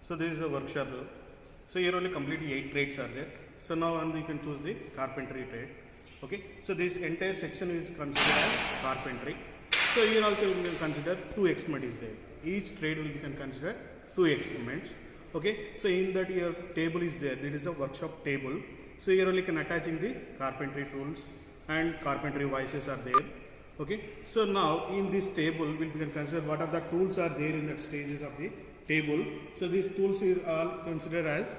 So this is a workshop. So here only completely 8 trades are there. So now you can choose the carpentry trade. Okay. So this entire section is considered as carpentry. So here also we will consider 2 experiments is there. Each trade will be considered 2 experiments. Okay. So in that your table is there. There is a workshop table. So here only can attaching the carpentry tools and carpentry vices are there. Okay. So now in this table we can consider what are the tools are there in that stages of the table. So these tools are all considered as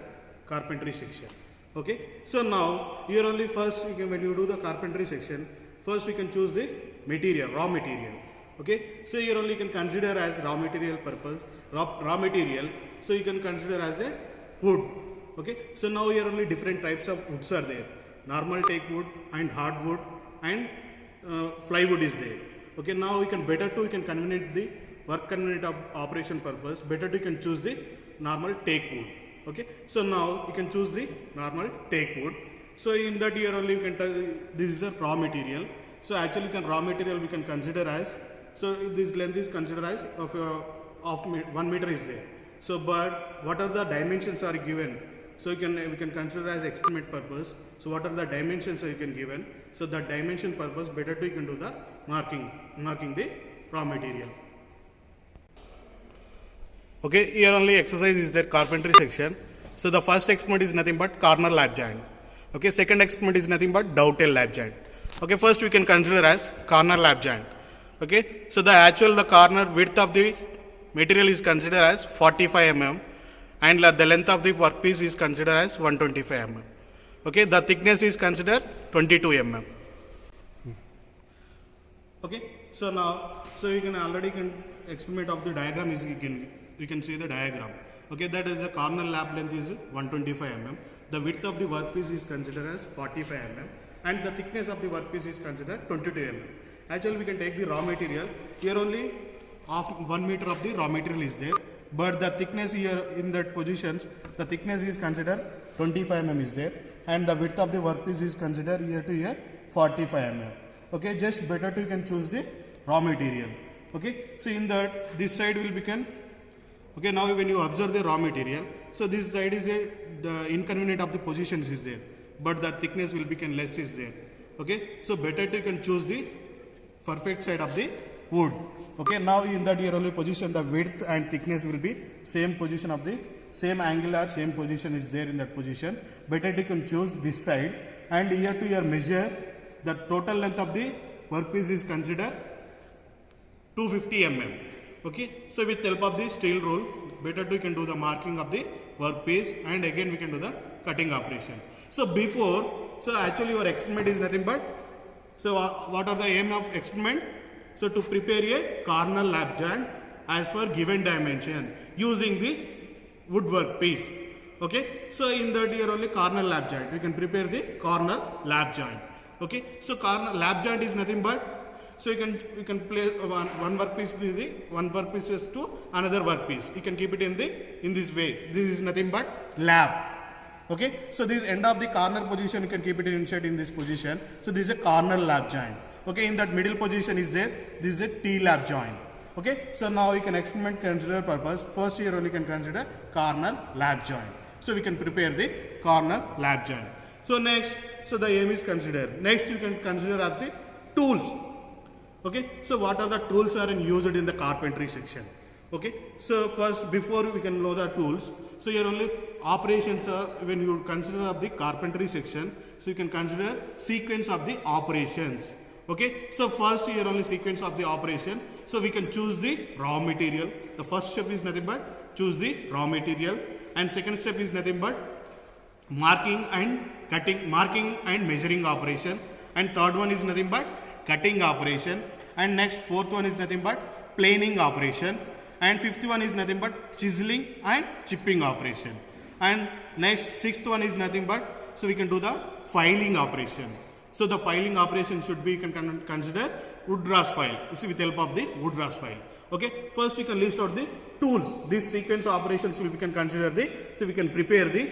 carpentry section. Okay. So now here only first you can, when you do the carpentry section, first we can choose the material, raw material. Okay. So here only you can consider as raw material purpose, raw material. So you can consider as a wood. Okay. So now here only different types of woods are there. Normal teak wood and hardwood and plywood is there. Okay. Now we can better to you can convenient the work convenient of operation purpose. Better to you can choose the normal teak wood. Okay. So now you can choose the normal teak wood. So in that year only you can tell this is a raw material. So actually can raw material we can consider as, so this length is considered as of 1 meter is there. So but what are the dimensions are given? So we can consider as experiment purpose. So what are the dimensions are you can given? So the dimension purpose better to you can do the marking the raw material. Okay, here only exercise is there carpentry section. So the first experiment is nothing but corner lap joint. Okay, second experiment is nothing but dovetail lap joint. Okay, first we can consider as corner lap joint. Okay, so the corner width of the material is considered as 45 mm and the length of the workpiece is considered as 125 mm. Okay, the thickness is considered 22 mm. Okay, so now you can already experiment of the diagram is you can see the diagram. Okay, that is the corner lap length is 125 mm. The width of the workpiece is considered as 45 mm and the thickness of the workpiece is considered 22 mm. Actually, we can take the raw material. Here only half 1 meter of the raw material is there, but the thickness here in that positions, the thickness is considered 25 mm is there and the width of the workpiece is considered here to here 45 mm. Okay, just better to you can choose the raw material. Okay, so in that this side will become. Okay, now when you observe the raw material, so this side is the inconvenient of the positions is there, but the thickness will become less is there. Okay, so better to you can choose the perfect side of the wood. Okay, now in that here only position the width and thickness will be same position of the same angle or same position is there in that position. Better you can choose this side and here to your measure the total length of the workpiece is considered 250 mm. Okay, so with help of the steel rule, better you can do the marking of the workpiece and again we can do the cutting operation. So so actually your experiment is nothing but, so what are the aim of experiment? So to prepare a corner lap joint as per given dimension using the woodwork piece. Okay, so in that here only corner lap joint, we can prepare the corner lap joint. Okay, so corner lap joint is nothing but, so you can place one workpiece with the one workpiece to another workpiece. You can keep it in this way. This is nothing but lap. Okay, so this end of the corner position you can keep it inside in this position. So this is a corner lap joint. Okay, in that middle position is there. This is a T lap joint. Okay, so now we can experiment consider purpose. First here only can consider corner lap joint. So we can prepare the corner lap joint. So next, so the aim is considered. Next you can consider as the tools. Okay, so what are the tools are used in the carpentry section? Okay, so first before we can know the tools, so here only operations are when you consider of the carpentry section, so you can consider sequence of the operations. Okay, so first here only sequence of the operation, so we can choose the raw material. The first step is nothing but choose the raw material and second step is nothing but marking and measuring operation and third one is nothing but cutting operation and next fourth one is nothing but planing operation and fifth one is nothing but chiseling and chipping operation and next sixth one is nothing but, so we can do the filing operation. So the filing operation should be, you can consider Woodrush file. You see with help of the Woodrush file. Okay, first we can list out the tools. This sequence of operations we can consider so we can prepare the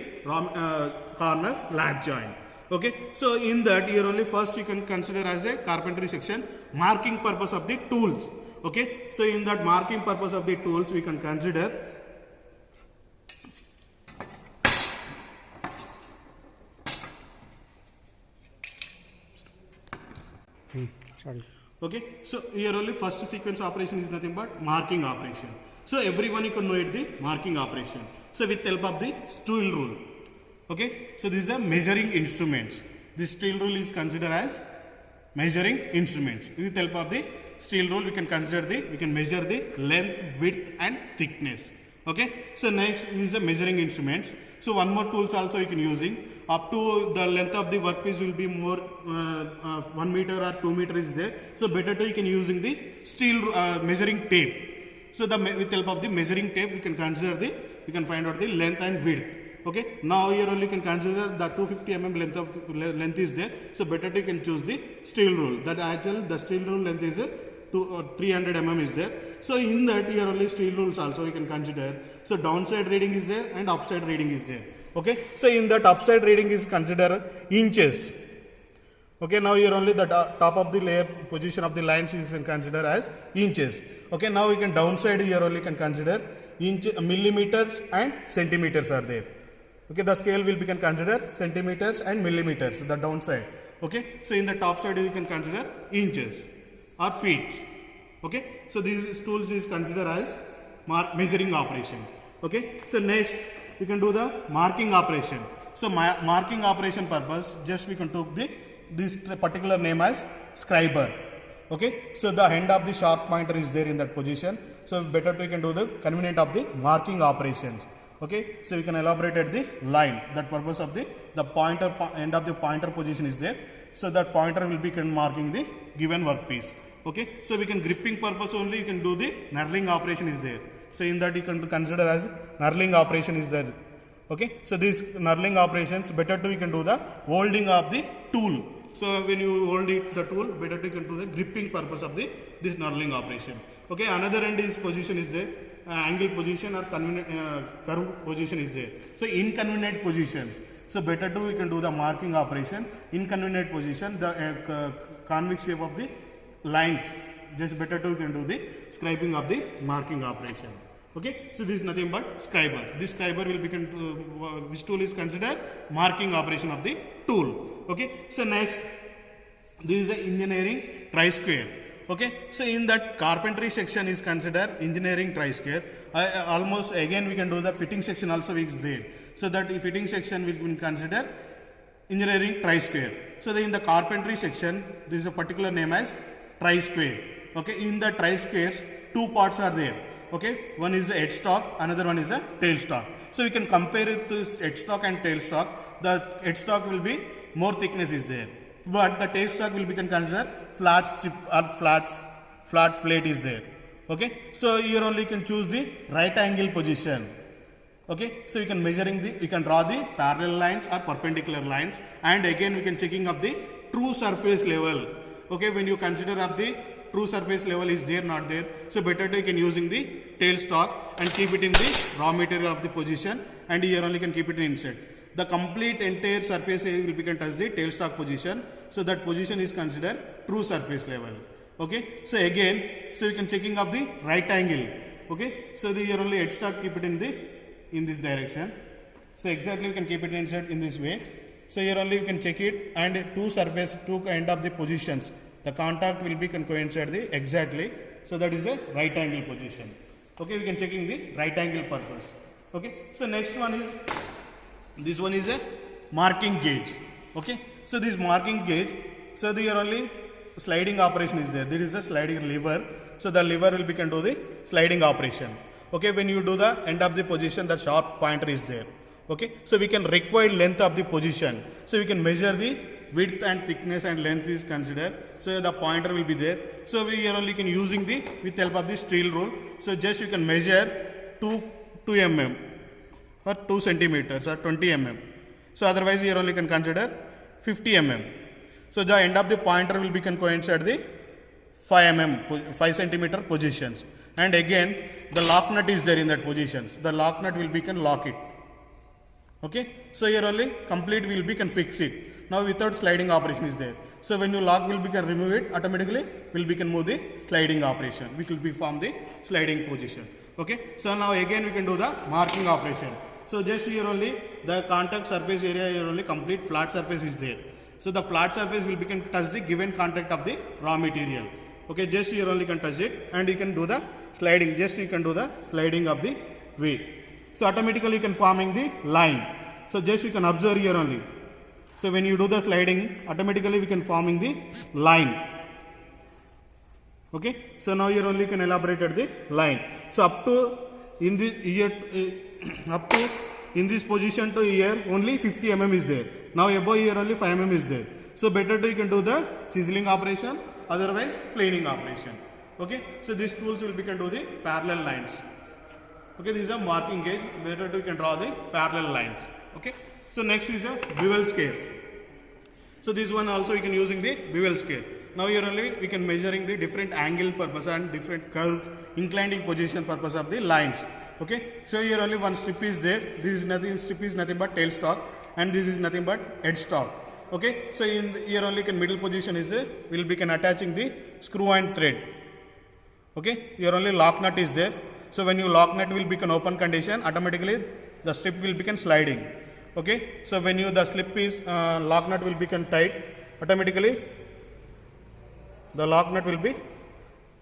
corner lap joint. Okay, so in that here only first you can consider as a carpentry section marking purpose of the tools. Okay, so in that marking purpose of the tools we can consider Sorry. Okay, so here only first sequence operation is nothing but marking operation. So everyone you can know it the marking operation. So with help of the stool rule. Okay, so this is a measuring instruments. This steel rule is considered as measuring instruments. With help of the steel rule we can measure the length, width and thickness. Okay, so next is the measuring instruments. So one more tools also you can using. Up to the length of the workpiece will be more 1 meter or 2 meter is there. So better to you can using the steel measuring tape. So with help of the measuring tape we can find out the length and width. Okay, now here only you can consider the 250 mm length is there. So better to you can choose the steel rule. That actually the steel rule length is 300 mm is there. So in that here only steel rules also we can consider. So downside reading is there and upside reading is there. Okay, so in that upside reading is considered inches. Okay, now here only the top of the layer position of the lines is considered as inches. Okay, now we can downside here only can consider millimeters and centimeters are there. Okay, the scale will become consider centimeters and millimeters, the downside. Okay, so in the top side we can consider inches or feet. Okay, so these tools is considered as measuring operation. Okay, so next we can do the marking operation. So marking operation purpose, just we can take this particular name as scriber. Okay, so the end of the sharp pointer is there in that position. So better we can do the convenient of the marking operations. Okay, so we can elaborate at the line. That purpose of the pointer end of the pointer position is there. So that pointer will be marking the given workpiece. Okay, so we can gripping purpose only you can do the knurling operation is there. So in that you can consider as knurling operation is there. Okay, so these knurling operations better to you can do the holding of the tool. So when you hold it the tool, better to you can do the gripping purpose of this knurling operation. Okay, another end is position is there, angle position or curve position is there. So inconvenient positions. So better to you can do the marking operation. Inconvenient position, the convex shape of the lines. Just better to you can do the scribing of the marking operation. Okay, so this is nothing but scriber. This scriber will become which tool is considered marking operation of the tool. Okay, so next this is the engineering tri-square. Okay, so in that carpentry section is considered engineering tri-square. Almost again we can do the fitting section also is there. So that fitting section we can consider engineering tri-square. So in the carpentry section there is a particular name as tri-square. Okay, in the tri-squares two parts are there. Okay, one is the headstock, another one is a tailstock. So we can compare it to headstock and tailstock. The headstock will be more thickness is there, but the tailstock will be considered flat strip or flat plate is there. Okay, so here only you can choose the right angle position. Okay, so we can we can draw the parallel lines or perpendicular lines, and again we can checking of the true surface level. Okay, when you consider of the true surface level is there not there, so better to you can using the tailstock and keep it in the raw material of the position, and here only can keep it inside. The complete entire surface will become touch the tailstock position, so that position is considered true surface level. Okay, so again, so you can checking of the right angle. Okay, so here only headstock keep it in this direction. So exactly you can keep it inside in this way. So here only you can check it, and two end of the positions. The contact will be coincide the exactly. So that is a right angle position. Okay, we can checking the right angle purpose. Okay, so next one is this one is a marking gauge. Okay, so this marking gauge. So here only sliding operation is there. There is a sliding lever. So the lever will be can do the sliding operation. Okay, when you do the end of the position, the sharp pointer is there. Okay, so we can require length of the position. So we can measure the width and thickness and length is considered. So the pointer will be there. So we are only can using with help of the steel rule. So just you can measure 2 mm or 2 centimeters or 20 mm. So otherwise you only can consider 50 mm. So the end of the pointer will be can coincide the 5 centimeter positions. And again the lock nut is there in that positions. The lock nut will be can lock it. Okay, so here only complete will be can fix it. Now without sliding operation is there. So when you lock will be can remove it, automatically will be can move the sliding operation, which will be form the sliding position. Okay, so now again we can do the marking operation. So just here only the contact surface area here only complete flat surface is there. So the flat surface will become touch the given contact of the raw material. Okay, just here only can touch it, and you can do the sliding. Just you can do the sliding of the way. So automatically you can forming the line. So just you can observe here only. So when you do the sliding, automatically we can forming the line. Okay. So now here only you can elaborate at the line. So up to in the here up to in this position to here only 50 mm is there. Now above here only 5 mm is there. So better to you can do the chiseling operation, otherwise planing operation. Okay. So these tools will be can do the parallel lines. Okay, these are marking gauge. Better to you can draw the parallel lines. Okay. So next is a bevel scale. So this one also you can using the bevel scale. Now here only we can measuring the different angle purpose and different curve, inclining position purpose of the lines. Okay. So here only one strip is there. This is nothing. Strip is nothing but tail stock, and this is nothing but head stock. Okay. So in the, here only can middle position is there. Will be can attaching the screw and thread. Okay. Here only lock nut is there. So when you lock nut will become open condition, automatically the strip will become sliding. Okay. So when you the slip is lock nut will become tight, automatically the lock nut will be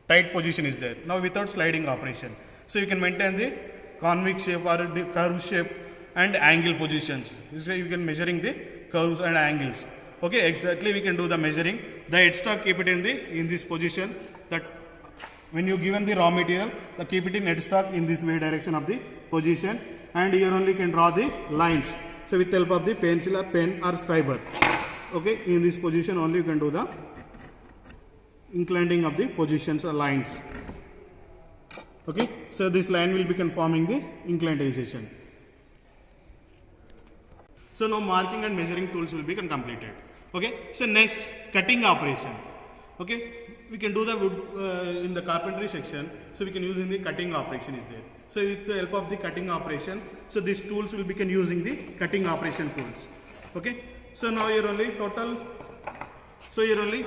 tight position is there. Now without sliding operation. So you can maintain the convex shape or the curve shape and angle positions. So you can measuring the curves and angles. Okay. Exactly we can do the measuring. The headstock keep it in this position, that when you given the raw material, the keep it in headstock in this way direction of the position, and here only can draw the lines. So with help of the pencil or pen or scriber. Okay, in this position only you can do the inclining of the positions or lines. Okay, so this line will be conforming the inclination. So now marking and measuring tools will be completed. Okay, so next cutting operation. Okay, we can do the wood in the carpentry section. So we can use in the cutting operation is there. So with the help of the cutting operation, so these tools will be using the cutting operation tools. Okay, so now here only total. So here only.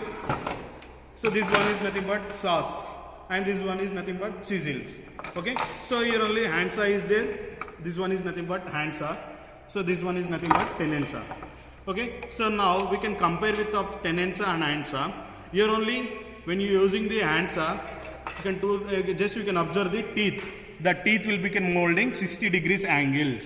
So this one is nothing but saws, and this one is nothing but chisels. Okay, so here only handsaw is there. This one is nothing but handsaw. So this one is nothing but tenon saw. Okay, so now we can compare with of tenon saw and handsaw. Here only when you using the handsaw, you can do just you can observe the teeth. The teeth will become molding 60 degrees angles.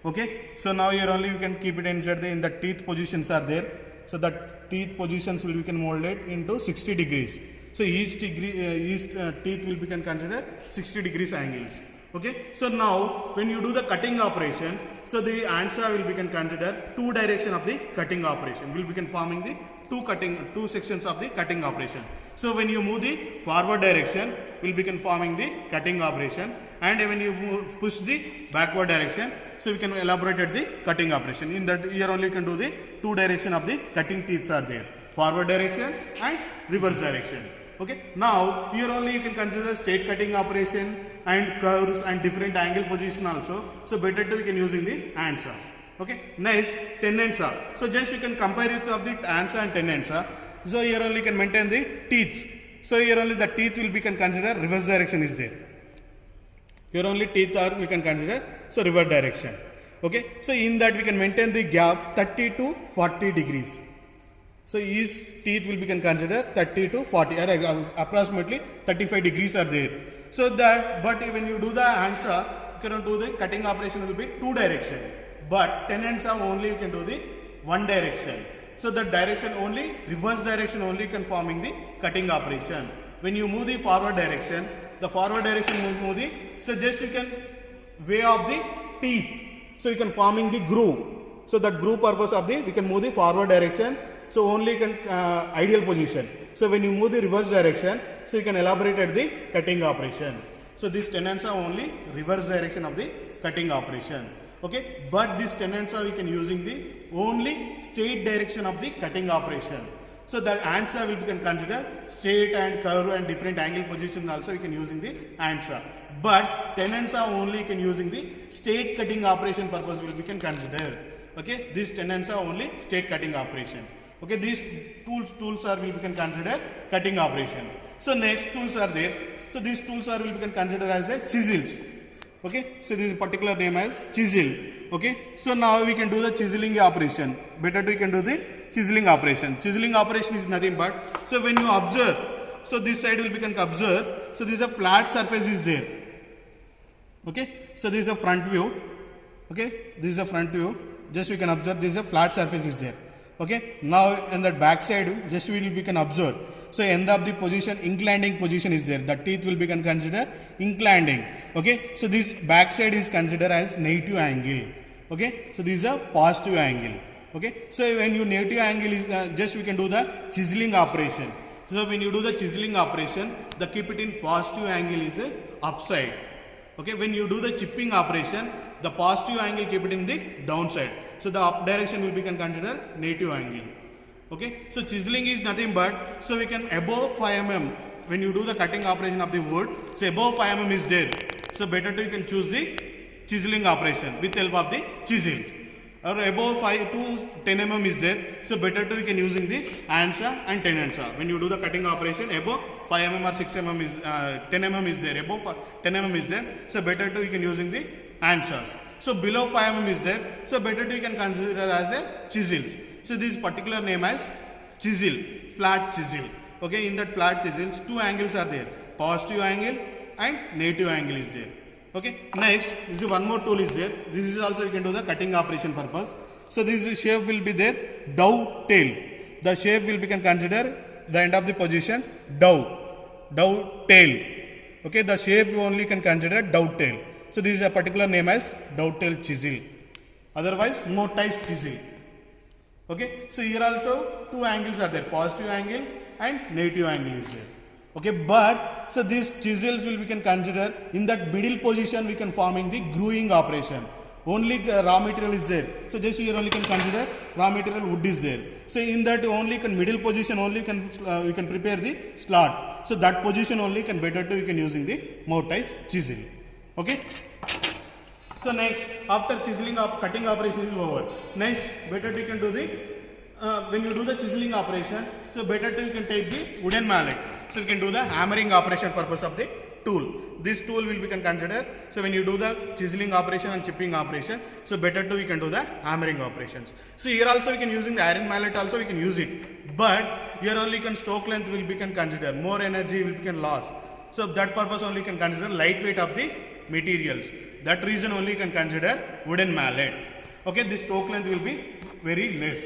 Okay, so now here only you can keep it inside in the teeth positions are there. So the teeth positions will become molded into 60 degrees. So each teeth will become considered 60 degrees angles. Okay, so now when you do the cutting operation, so the handsaw will become considered two direction of the cutting operation. Will become forming the two sections of the cutting operation. So when you move the forward direction, will become forming the cutting operation, and when you push the backward direction, so we can elaborate at the cutting operation. In that here only you can do the two direction of the cutting teeth are there, forward direction and reverse direction. Okay, now here only you can consider straight cutting operation and curves and different angle position also. So better to you can using the handsaw. Okay, next tenon saw. So just you can compare it of the handsaw and tenon saw. So here only you can maintain the teeth. So here only the teeth will be considered reverse direction is there. Here only teeth are we can consider so reverse direction. Okay, so in that we can maintain the gap 30 to 40 degrees. So each teeth will be considered 30 to 40 or approximately 35 degrees are there. So that, but when you do the handsaw, you cannot do the cutting operation will be two direction. But tenon saw only you can do the one direction. So the direction only, reverse direction only can forming the cutting operation. When you move the forward direction, the forward direction move the, so just you can way of the teeth. So you can forming the groove. So that groove purpose of the, we can move the forward direction. So only you can ideal position. So when you move the reverse direction, so you can elaborate at the cutting operation. So this tenon saw only reverse direction of the cutting operation. Okay, but this tenon saw we can using the only straight direction of the cutting operation. So the handsaw will be considered straight and curve and different angle position also we can using the handsaw. But tenon saw only can using the straight cutting operation purpose will be considered. Okay, this tenon saw only straight cutting operation. Okay, these tools are will be considered cutting operation. So next tools are there. So these tools are will be considered as a chisels. Okay, so this is particular name as chisel. Okay, so now we can do the chiseling operation. Better we can do the chiseling operation. Chiseling operation is nothing but, so when you observe, so this side will become observe, so this is a flat surface is there. Okay, so this is a front view. Okay, this is a front view. Just we can observe this is a flat surface is there. Okay, now in the back side, just we can observe. So end of the position, inclining position is there. The teeth will be considered inclining. Okay, so this back side is considered as negative angle. Okay, so this is a positive angle. Okay, so when you negative angle is just we can do the chiseling operation. So when you do the chiseling operation, the keep it in positive angle is upside. Okay, when you do the chipping operation, the positive angle keep it in the downside. So the up direction will be considered negative angle. Okay, so chiseling is nothing but, so we can above 5 mm, when you do the cutting operation of the wood, so above 5 mm is there. So better to you can choose the chiseling operation with help of the chisel. Or above 5 to 10 mm is there, so better to you can using the handsaw and tenon saw. When you do the cutting operation, above 5 mm or 6 mm is 10 mm is there, above 10 mm is there, so better to you can using the handsaws. So below 5 mm is there, so better to you can consider as a chisels. So this particular name as chisel, flat chisel. Okay, in that flat chisels, two angles are there, positive angle and negative angle is there. Okay, next, this is one more tool is there. This is also you can do the cutting operation purpose. So this shape will be there, dovetail. The shape will be consider the end of the position, dovetail. Okay, the shape you only can consider dovetail. So this is a particular name as dovetail chisel. Otherwise, mortise chisel. Okay, so here also two angles are there, positive angle and negative angle is there. Okay, but so these chisels will we can consider in that middle position we can forming the grooving operation. Only raw material is there. So just here only can consider raw material wood is there. So in that only can middle position only can we can prepare the slot. So that position only can better to we can using the mortise chisel. Okay. So next, after chiseling of cutting operation is over. Next, better you can do the when you do the chiseling operation. So better you can take the wooden mallet. So you can do the hammering operation purpose of the tool. This tool will be considered. So when you do the chiseling operation and chipping operation, so better we can do the hammering operations. So here also we can using the iron mallet also we can use it. But here only can stroke length will be consider. More energy will be lost. So that purpose only can consider lightweight of the materials. That reason only you can consider wooden mallet. Okay, this stroke length will be very less.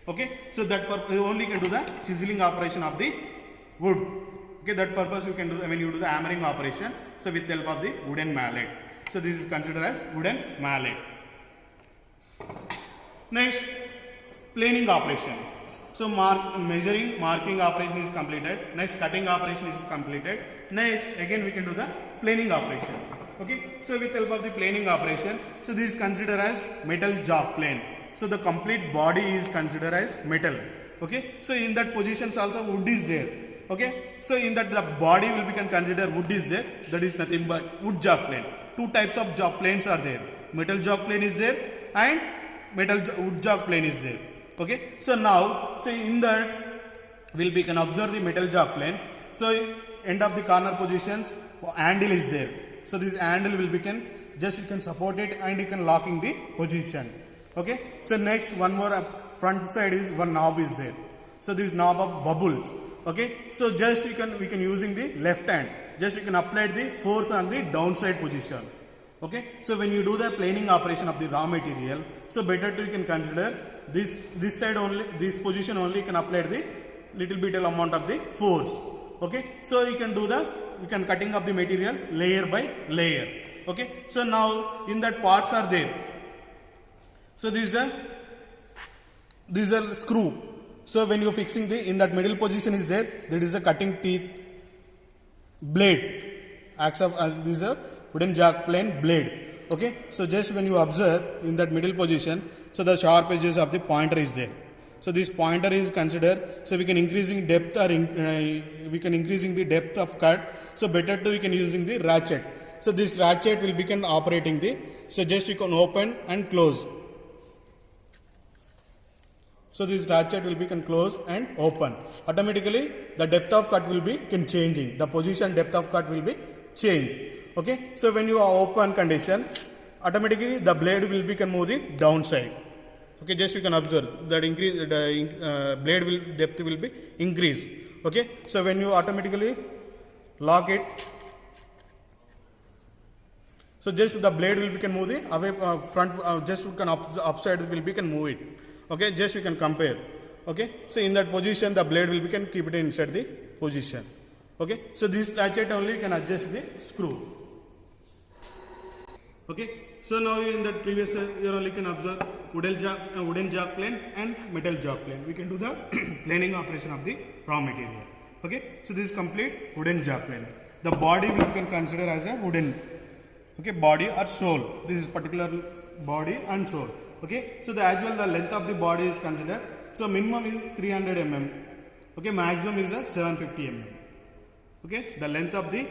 Okay, so that you only can do the chiseling operation of the wood. Okay, that purpose you can do when you do the hammering operation. So with the help of the wooden mallet. So this is considered as wooden mallet. Next, planing operation. So measuring, marking operation is completed. Next, cutting operation is completed. Next, again we can do the planing operation. Okay, so with help of the planing operation, so this is considered as metal job plane. So the complete body is considered as metal. Okay, so in that positions also wood is there. Okay, so in that the body will be considered wood is there. That is nothing but wood job plane. Two types of job planes are there. Metal job plane is there and wood job plane is there. Okay, so now so in that will be can observe the metal job plane. So end of the corner positions handle is there. So this handle will become just you can support it and you can locking the position. Okay. So next one more front side is one knob is there. So this knob of bubbles. Okay. So just we can using the left hand. Just you can apply the force on the downside position. Okay. So when you do the planing operation of the raw material, so better to you can consider this side only, this position only can apply the little bit amount of the force. Okay. So you can do we can cutting up the material layer by layer. Okay, so now in that parts are there. So these are screw. So when you are fixing in that middle position is there is a cutting teeth blade. Axe of this is a wooden jack plane blade. Okay, so just when you observe in that middle position, so the sharp edges of the pointer is there. So this pointer is considered, so we can increasing depth or we can increasing the depth of cut. So better to we can using the ratchet. So this ratchet will become operating so just we can open and close. So this ratchet will become close and open. Automatically the depth of cut will be changing. The position depth of cut will be changed. Okay, so when you are open condition, automatically the blade will be can move the downside. Okay, just you can observe that increase the blade will depth will be increased. Okay, so when you automatically lock it, so just the blade will be can move the away front just you can upside will be can move it. Okay, just you can compare. Okay, so in that position the blade will be can keep it inside the position. Okay, so this ratchet only you can adjust the screw. Okay, so now in that previous you only can observe wooden jack plane and metal jack plane. We can do the planing operation of the raw material. Okay, so this is complete wooden jack plane. The body we can consider as a wooden, okay, body or sole. This is particular body and sole. Okay, so the length of the body is considered. So minimum is 300 mm. Okay, maximum is a 750 mm. Okay, the length of the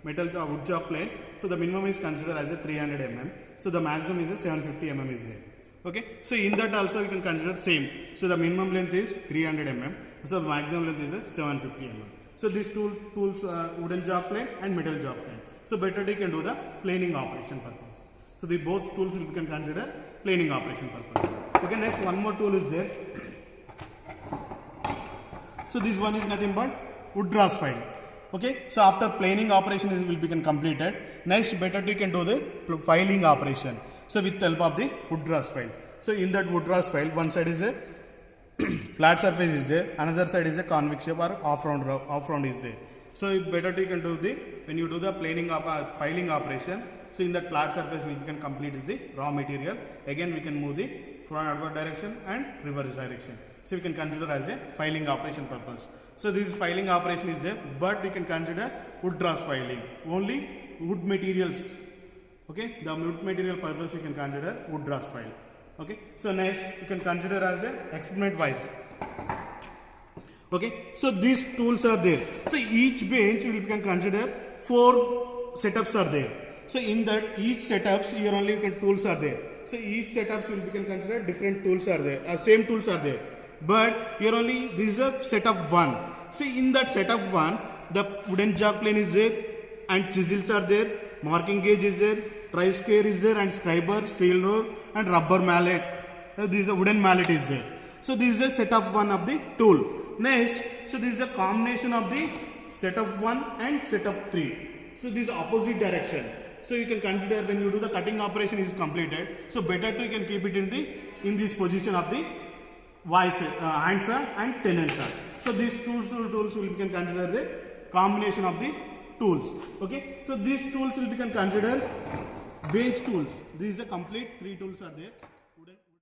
metal wood jack plane. So the minimum is considered as a 300 mm. So the maximum is a 750 mm is there. Okay, so in that also we can consider same. So the minimum length is 300 mm. So the maximum length is a 750 mm. So these tools wooden jack plane and metal jack plane. So better you can do the planing operation purpose. So the both tools we can consider planing operation purpose. Okay, next one more tool is there. So this one is nothing but Woodrush file. Okay, so after planing operation will be completed. Next, better you can do the filing operation. So with the help of the Woodrush file. So in that Woodrush file, one side is a flat surface is there, another side is a convex shape or off round is there. So better you can do the when you do the planing filing operation. So in that flat surface we can complete is the raw material. Again we can move the forward direction and reverse direction. So we can consider as a filing operation purpose. So this filing operation is there, but we can consider Woodrush filing. Only wood materials. Okay, the wood material purpose we can consider Woodrush file. Okay, so next you can consider as a experiment wise. Okay, so these tools are there. So each bench we can consider 4 setups are there. So in that each setups here only tools are there. So each setups will be consider different tools are there. Same tools are there. But here only this is a setup 1. See in that setup 1 the wooden jack plane is there and chisels are there, marking gauge is there, tri-square is there and scriber, steel rule and rubber mallet. This is a wooden mallet is there. So this is a setup 1 of the tool. Next, so this is a combination of the setup 1 and setup 3. So this is opposite direction. So you can consider when you do the cutting operation is completed. So better to you can keep it in this position of the handsaw and tenon saw. So these tools will be considered the combination of the tools. Okay. So these tools will be considered bench tools. These are complete 3 tools are there.